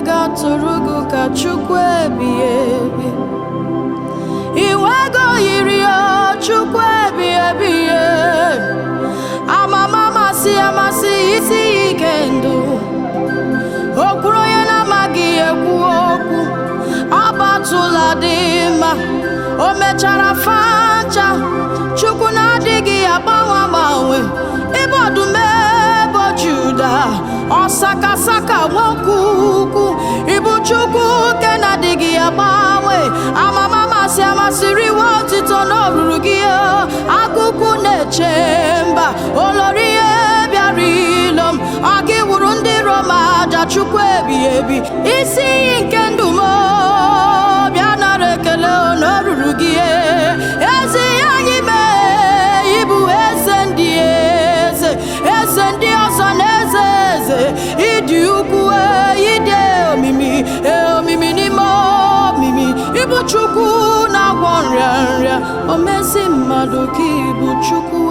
ga-atụrụ ka Chukwu ebighị ebi. Iwego yiri ya Chukwu ebighị ebi. Amama amasị amasị isi ike ndụ. Okwuru onye na-amaghị ekwu okwu. Abatụla dị mma. O mechara fancha. Chukwu na-adịghị agbanwe agbanwe. Ịbụ ọdụm ebo Juda. Ọsakasaka nwoke ukwu. Ịbụ Chukwu ke na-adịghị agbanwe. Amama amasị amasị riwe otito n'oruru gị. Akụkụ na-eche mba. Olori ihe bịara ilo m. Ọ gị wuru ndị Roma aja Chukwu ebighị ebi. Isi iyi nke ndụ m. Bịa nara ekele n'oruru gị. Ezi anyị mee ịbụ eze ndị eze. Eze ndị ọzọ na eze eze. Ịdị ukwu ịdị omimi. Omimi n'ime omimi. Ịbụ Chukwu na-agwọ nrịa nrịa. O mezi mmadụ ka ịbụ Chukwu.